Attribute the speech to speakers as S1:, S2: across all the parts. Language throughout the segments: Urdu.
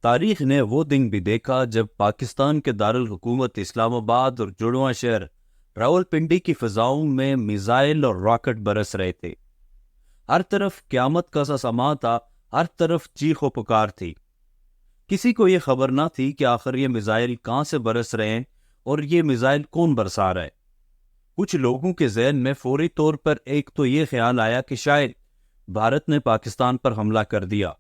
S1: تاریخ نے وہ دن بھی دیکھا جب پاکستان کے دارالحکومت اسلام آباد اور جڑواں شہر راولپنڈی کی فضاؤں میں میزائل اور راکٹ برس رہے تھے۔ ہر طرف قیامت کا سا سما تھا، ہر طرف چیخ و پکار تھی۔ کسی کو یہ خبر نہ تھی کہ آخر یہ میزائل کہاں سے برس رہے ہیں اور یہ میزائل کون برسا رہا ہے۔ کچھ لوگوں کے ذہن میں فوری طور پر ایک تو یہ خیال آیا کہ شاید بھارت نے پاکستان پر حملہ کر دیا۔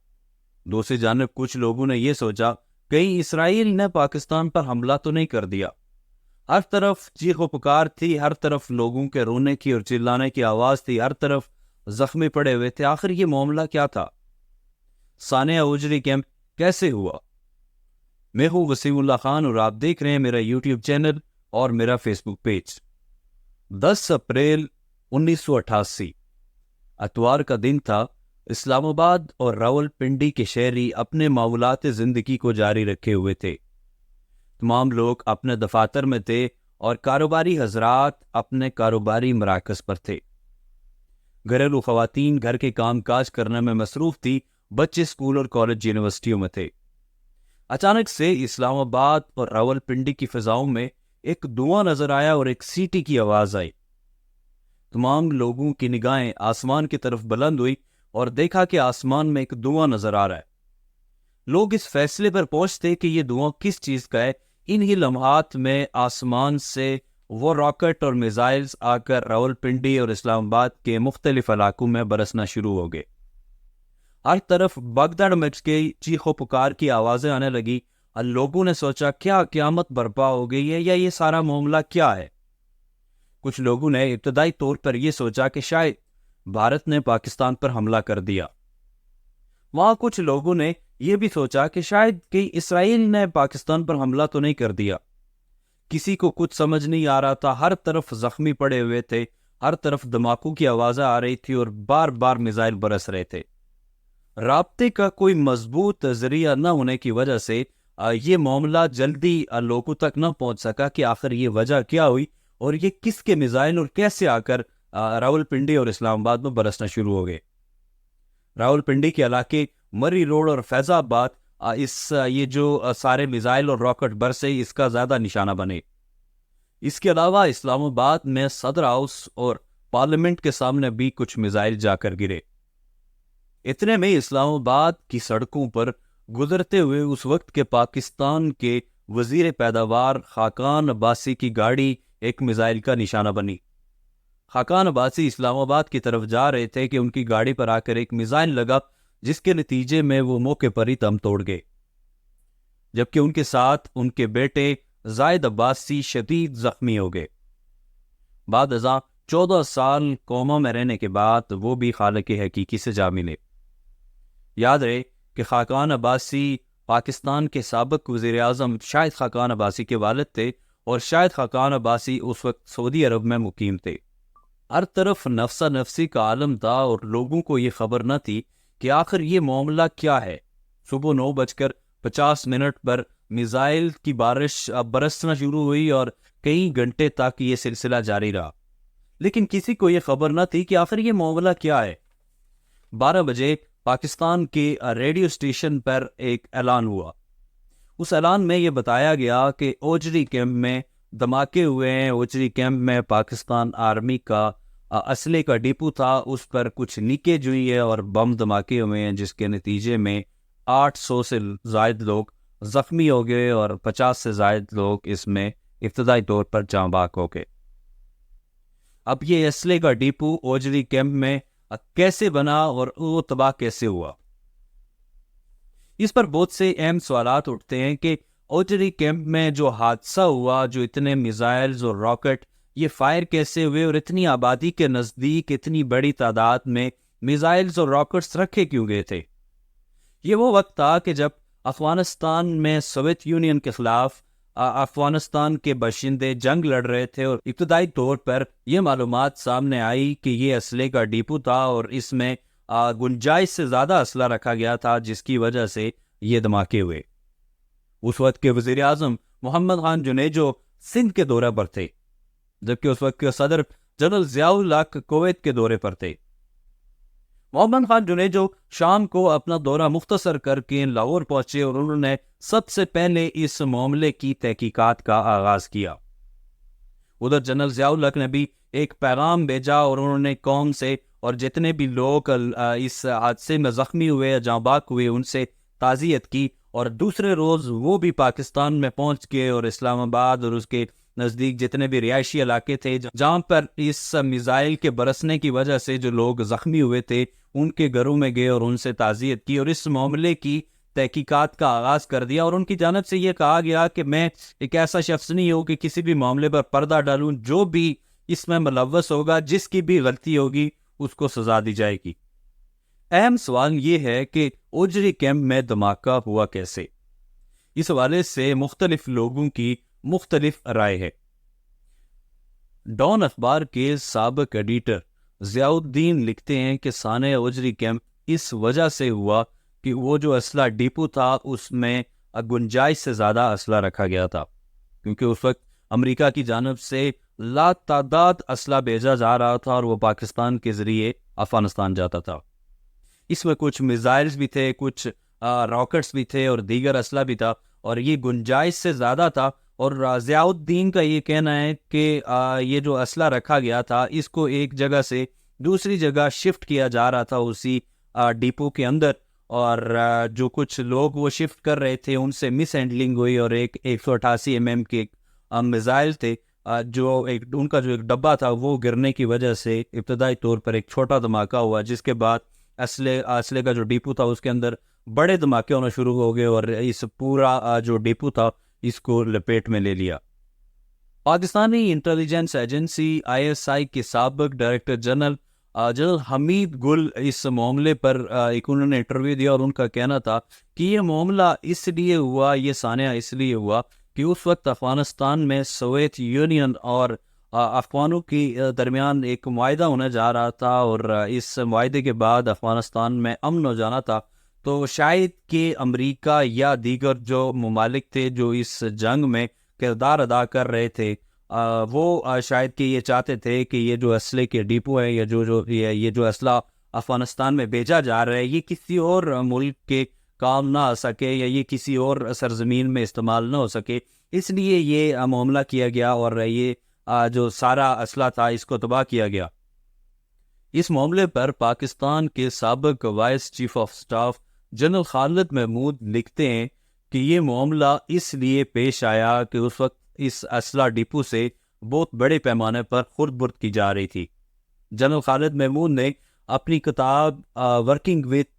S1: دوسری جانب کچھ لوگوں نے یہ سوچا کہیں اسرائیل نے پاکستان پر حملہ تو نہیں کر دیا۔ ہر طرف چیخ و پکار تھی، ہر طرف لوگوں کے رونے کی اور چلانے کی آواز تھی، ہر طرف زخمی پڑے ہوئے تھے۔ آخر یہ معاملہ کیا تھا؟ ثانیہ اوجری کیمپ کیسے ہوا؟ میں ہوں وسیم اللہ خان اور آپ دیکھ رہے ہیں میرا یوٹیوب چینل اور میرا فیس بک پیج۔ 10 اپریل 1988 اتوار کا دن تھا۔ اسلام آباد اور راولپنڈی کے شہری اپنے معمولات زندگی کو جاری رکھے ہوئے تھے۔ تمام لوگ اپنے دفاتر میں تھے اور کاروباری حضرات اپنے کاروباری مراکز پر تھے۔ گھریلو خواتین گھر کے کام کاج کرنے میں مصروف تھی، بچے اسکول اور کالج یونیورسٹیوں میں تھے۔ اچانک سے اسلام آباد اور راولپنڈی کی فضاؤں میں ایک دھواں نظر آیا اور ایک سیٹی کی آواز آئی۔ تمام لوگوں کی نگاہیں آسمان کی طرف بلند ہوئی اور دیکھا کہ آسمان میں ایک دھواں نظر آ رہا ہے۔ لوگ اس فیصلے پر پہنچتے کہ یہ دھواں کس چیز کا ہے۔ انہی لمحات میں آسمان سے وہ راکٹ اور میزائلز آ کر راولپنڈی اور اسلام آباد کے مختلف علاقوں میں برسنا شروع ہو گئے۔ ہر طرف بگدڑ مچ گئی، چیخ و پکار کی آوازیں آنے لگی اور لوگوں نے سوچا کیا قیامت برپا ہو گئی ہے یا یہ سارا معاملہ کیا ہے؟ کچھ لوگوں نے ابتدائی طور پر یہ سوچا کہ شاید بھارت نے پاکستان پر حملہ کر دیا۔ وہاں کچھ لوگوں نے یہ بھی سوچا کہ شاید کہ اسرائیل نے پاکستان پر حملہ تو نہیں کر دیا۔ کسی کو کچھ سمجھ نہیں آ رہا تھا، ہر طرف زخمی پڑے ہوئے تھے، ہر طرف دھماکوں کی آوازیں آ رہی تھی اور بار بار میزائل برس رہے تھے۔ رابطے کا کوئی مضبوط ذریعہ نہ ہونے کی وجہ سے یہ معاملہ جلدی لوگوں تک نہ پہنچ سکا کہ آخر یہ وجہ کیا ہوئی اور یہ کس کے میزائل اور کیسے آ کر راولپنڈی اور اسلام آباد میں برسنا شروع ہو گئے۔ راولپنڈی کے علاقے مری روڈ اور فیض آباد یہ جو سارے میزائل اور راکٹ برسے اس کا زیادہ نشانہ بنے۔ اس کے علاوہ اسلام آباد میں صدر ہاؤس اور پارلیمنٹ کے سامنے بھی کچھ میزائل جا کر گرے۔ اتنے میں اسلام آباد کی سڑکوں پر گزرتے ہوئے اس وقت کے پاکستان کے وزیر پیداوار خاقان عباسی کی گاڑی ایک میزائل کا نشانہ بنی۔ خاقان عباسی اسلام آباد کی طرف جا رہے تھے کہ ان کی گاڑی پر آ کر ایک میزائل لگا، جس کے نتیجے میں وہ موقع پر ہی دم توڑ گئے، جبکہ ان کے ساتھ ان کے بیٹے زائد عباسی شدید زخمی ہو گئے۔ بعد ازاں 14 سال کوما میں رہنے کے بعد وہ بھی خالق حقیقی سے جا ملے۔ یاد رہے کہ خاقان عباسی پاکستان کے سابق وزیر اعظم شاہد خاقان عباسی کے والد تھے اور شاہد خاقان عباسی اس وقت سعودی عرب میں مقیم تھے۔ ہر طرف نفسا نفسی کا عالم تھا اور لوگوں کو یہ خبر نہ تھی کہ آخر یہ معاملہ کیا ہے۔ صبح 9:50 پر میزائل کی بارش برسنا شروع ہوئی اور کئی گھنٹے تک یہ سلسلہ جاری رہا، لیکن کسی کو یہ خبر نہ تھی کہ آخر یہ معاملہ کیا ہے۔ 12 بجے پاکستان کے ریڈیو اسٹیشن پر ایک اعلان ہوا۔ اس اعلان میں یہ بتایا گیا کہ اوجری کیمپ میں دھماکے ہوئے ہیں۔ اوجری کیمپ میں پاکستان آرمی کا اسلحے کا ڈپو تھا، اس پر کچھ لیکیج ہوئی ہے اور بم دھماکے ہوئے ہیں، جس کے نتیجے میں 800 سے زائد لوگ زخمی ہو گئے اور 50 سے زائد لوگ اس میں ابتدائی طور پر جاں بحق ہو گئے۔ اب یہ اسلحے کا ڈپو اوجری کیمپ میں کیسے بنا اور وہ تباہ کیسے ہوا؟ اس پر بہت سے اہم سوالات اٹھتے ہیں کہ اوجری کیمپ میں جو حادثہ ہوا، جو اتنے میزائلز اور راکٹ یہ فائر کیسے ہوئے اور اتنی آبادی کے نزدیک اتنی بڑی تعداد میں میزائلز اور راکٹس رکھے کیوں گئے تھے؟ یہ وہ وقت تھا کہ جب افغانستان میں سوویت یونین کے خلاف افغانستان کے باشندے جنگ لڑ رہے تھے اور ابتدائی طور پر یہ معلومات سامنے آئی کہ یہ اسلحے کا ڈپو تھا اور اس میں گنجائش سے زیادہ اسلحہ رکھا گیا تھا، جس کی وجہ سے یہ دھماکے ہوئے۔ اس وقت کے وزیر اعظم محمد خان جنیجو سندھ کے دورے پر تھے، جبکہ اس وقت کے صدر جنرل ضیاء الحق کویت کے دورے پر تھے۔ محمد خان جنیجو شام کو اپنا دورہ مختصر کر کے لاہور پہنچے اور انہوں نے سب سے پہلے اس معاملے کی تحقیقات کا آغاز کیا۔ ادھر جنرل ضیاء الحق نے بھی ایک پیغام بھیجا اور انہوں نے قوم سے اور جتنے بھی لوگ اس حادثے میں زخمی ہوئے یا جاں بحق ہوئے ان سے تعزیت کی، اور دوسرے روز وہ بھی پاکستان میں پہنچ گئے اور اسلام آباد اور اس کے نزدیک جتنے بھی رہائشی علاقے تھے جہاں پر اس میزائل کے برسنے کی وجہ سے جو لوگ زخمی ہوئے تھے ان کے گھروں میں گئے اور ان سے تعزیت کی اور اس معاملے کی تحقیقات کا آغاز کر دیا۔ اور ان کی جانب سے یہ کہا گیا کہ میں ایک ایسا شخص نہیں ہوں کہ کسی بھی معاملے پر پردہ ڈالوں، جو بھی اس میں ملوث ہوگا، جس کی بھی غلطی ہوگی اس کو سزا دی جائے گی۔ اہم سوال یہ ہے کہ اوجری کیمپ میں دھماکہ ہوا کیسے؟ اس حوالے سے مختلف لوگوں کی مختلف رائے ہے۔ ڈان اخبار کے سابق ایڈیٹر ضیاء الدین لکھتے ہیں کہ سانحہ اوجری کیمپ اس وجہ سے ہوا کہ وہ جو اسلحہ ڈیپو تھا اس میں گنجائش سے زیادہ اسلحہ رکھا گیا تھا، کیونکہ اس وقت امریکہ کی جانب سے لاتعداد اسلحہ بھیجا جا رہا تھا اور وہ پاکستان کے ذریعے افغانستان جاتا تھا۔ اس میں کچھ میزائلز بھی تھے، کچھ راکٹس بھی تھے اور دیگر اسلحہ بھی تھا، اور یہ گنجائش سے زیادہ تھا۔ اور ضیاء الدین کا یہ کہنا ہے کہ یہ جو اسلحہ رکھا گیا تھا اس کو ایک جگہ سے دوسری جگہ شفٹ کیا جا رہا تھا اسی ڈیپو کے اندر، اور جو کچھ لوگ وہ شفٹ کر رہے تھے ان سے مس ہینڈلنگ ہوئی اور ایک 188 mm کے میزائل تھے جو ان کا جو ایک ڈبہ تھا وہ گرنے کی وجہ سے ابتدائی طور پر ایک چھوٹا دھماکہ ہوا، جس کے بعد اسلحے کا جو ڈیپو تھا اس کے اندر بڑے دھماکے ہونا شروع ہو گئے اور اس پورا جو ڈیپو تھا اس کو لپیٹ میں لے لیا۔ پاکستانی انٹیلیجنس ایجنسی ISI کے سابق ڈائریکٹر جنرل حمید گل اس معاملے پر انہوں نے انٹرویو دیا اور ان کا کہنا تھا کہ یہ معاملہ اس لیے ہوا، یہ سانحہ اس لیے ہوا کہ اس وقت افغانستان میں سوویت یونین اور افغانوں کی درمیان ایک معاہدہ ہونے جا رہا تھا، اور اس معاہدے کے بعد افغانستان میں امن ہو جانا تھا، تو شاید کہ امریکہ یا دیگر جو ممالک تھے جو اس جنگ میں کردار ادا کر رہے تھے وہ شاید کہ یہ چاہتے تھے کہ یہ جو اسلحے کے ڈیپو ہے یا یہ جو اسلحہ افغانستان میں بھیجا جا رہا ہے یہ کسی اور ملک کے کام نہ آ سکے یا یہ کسی اور سرزمین میں استعمال نہ ہو سکے، اس لیے یہ معاملہ کیا گیا اور یہ جو سارا اسلحہ تھا اس کو تباہ کیا گیا۔ اس معاملے پر پاکستان کے سابق vice chief of staff general Khalid Mahmood لکھتے ہیں کہ یہ معاملہ اس لیے پیش آیا کہ اس وقت اس اسلحہ ڈیپو سے بہت بڑے پیمانے پر خرد برد کی جا رہی تھی۔ جنرل خالد محمود نے اپنی کتاب ورکنگ وتھ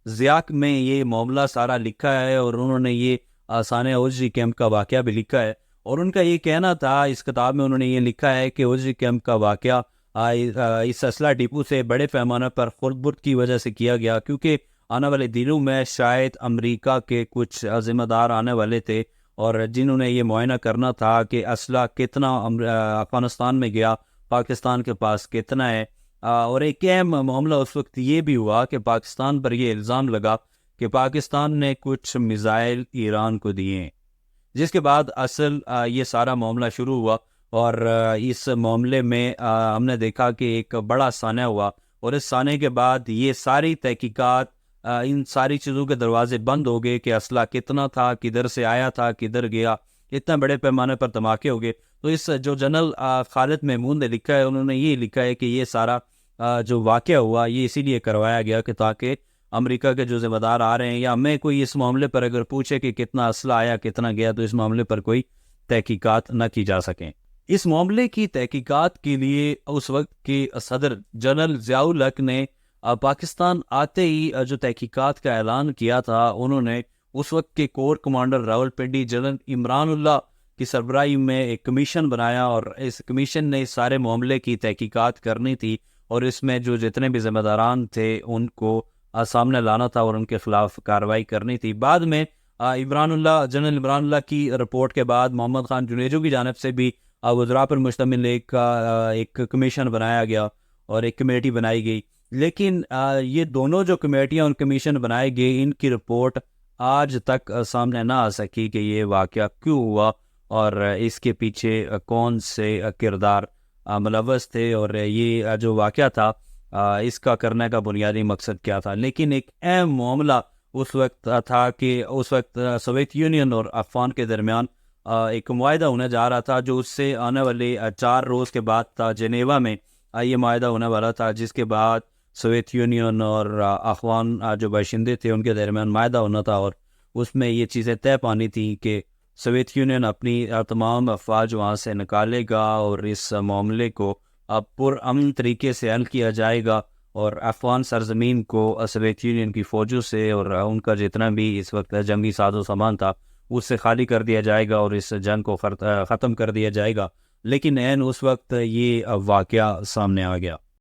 S1: ضیاء میں یہ معاملہ سارا لکھا ہے، اور انہوں نے یہ سانحہ اوجری کیمپ کا واقعہ بھی لکھا ہے، اور ان کا یہ کہنا تھا اس کتاب میں انہوں نے یہ لکھا ہے کہ اوجری کیمپ کا واقعہ اس اسلحہ ڈیپو سے بڑے پیمانے پر خرد برد کی وجہ سے کیا گیا، کیونکہ آنے والے دنوں میں شاید امریکہ کے کچھ ذمہ دار آنے والے تھے اور جنہوں نے یہ معائنہ کرنا تھا کہ اسلحہ کتنا افغانستان میں گیا، پاکستان کے پاس کتنا ہے۔ اور ایک اہم معاملہ اس وقت یہ بھی ہوا کہ پاکستان پر یہ الزام لگا کہ پاکستان نے کچھ میزائل ایران کو دیے ہیں، جس کے بعد یہ سارا معاملہ شروع ہوا، اور اس معاملے میں ہم نے دیکھا کہ ایک بڑا سانحہ ہوا، اور اس سانحے کے بعد یہ ساری تحقیقات ان ساری چیزوں کے دروازے بند ہو گئے کہ اسلحہ کتنا تھا، کدھر سے آیا تھا، کدھر گیا، اتنے بڑے پیمانے پر دھماکے ہو گئے۔ تو اس جو جنرل خالد محمود نے لکھا ہے انہوں نے یہ لکھا ہے کہ یہ سارا جو واقعہ ہوا یہ اسی لیے کروایا گیا کہ تاکہ امریکہ کے جو ذمہ دار آ رہے ہیں یا ہمیں کوئی اس معاملے پر اگر پوچھے کہ کتنا اسلحہ آیا کتنا گیا تو اس معاملے پر کوئی تحقیقات نہ کی جا سکیں۔ اس معاملے کی تحقیقات کے لیے اس وقت کے صدر جنرل ضیاء الحق نے پاکستان آتے ہی جو تحقیقات کا اعلان کیا تھا، انہوں نے اس وقت کے corps commander Rawalpindi general Imran Ullah کی سربراہی میں ایک کمیشن بنایا، اور اس کمیشن نے اس سارے معاملے کی تحقیقات کرنی تھی اور اس میں جو جتنے بھی ذمہ داران تھے ان کو سامنے لانا تھا اور ان کے خلاف کارروائی کرنی تھی۔ بعد میں جنرل عمران اللہ کی رپورٹ کے بعد محمد خان جنیجو کی جانب سے بھی وزراء پر مشتمل ایک کمیشن بنایا گیا اور ایک کمیٹی بنائی گئی، لیکن یہ دونوں جو کمیٹیاں اور کمیشن بنائے گئے ان کی رپورٹ آج تک سامنے نہ آ سکی کہ یہ واقعہ کیوں ہوا اور اس کے پیچھے کون سے کردار ملوث تھے، اور یہ جو واقعہ تھا اس کا کرنے کا بنیادی مقصد کیا تھا. لیکن ایک اہم معاملہ اس وقت تھا کہ اس وقت سوویت یونین اور افغان کے درمیان ایک معاہدہ ہونے جا رہا تھا، جو اس سے آنے والے 4 روز کے بعد تھا. جنیوا میں یہ معاہدہ ہونے والا تھا، جس کے بعد سوویت یونین اور افغان جو باشندے تھے ان کے درمیان معاہدہ ہونا تھا، اور اس میں یہ چیزیں طے پانی تھیں کہ سوویت یونین اپنی تمام افواج وہاں سے نکالے گا اور اس معاملے کو پرامن طریقے سے حل کیا جائے گا، اور افغان سرزمین کو سوویت یونین کی فوجوں سے اور ان کا جتنا بھی اس وقت جنگی ساز و سامان تھا اس سے خالی کر دیا جائے گا اور اس جنگ کو ختم کر دیا جائے گا. لیکن عین اس وقت یہ واقعہ سامنے آ گیا.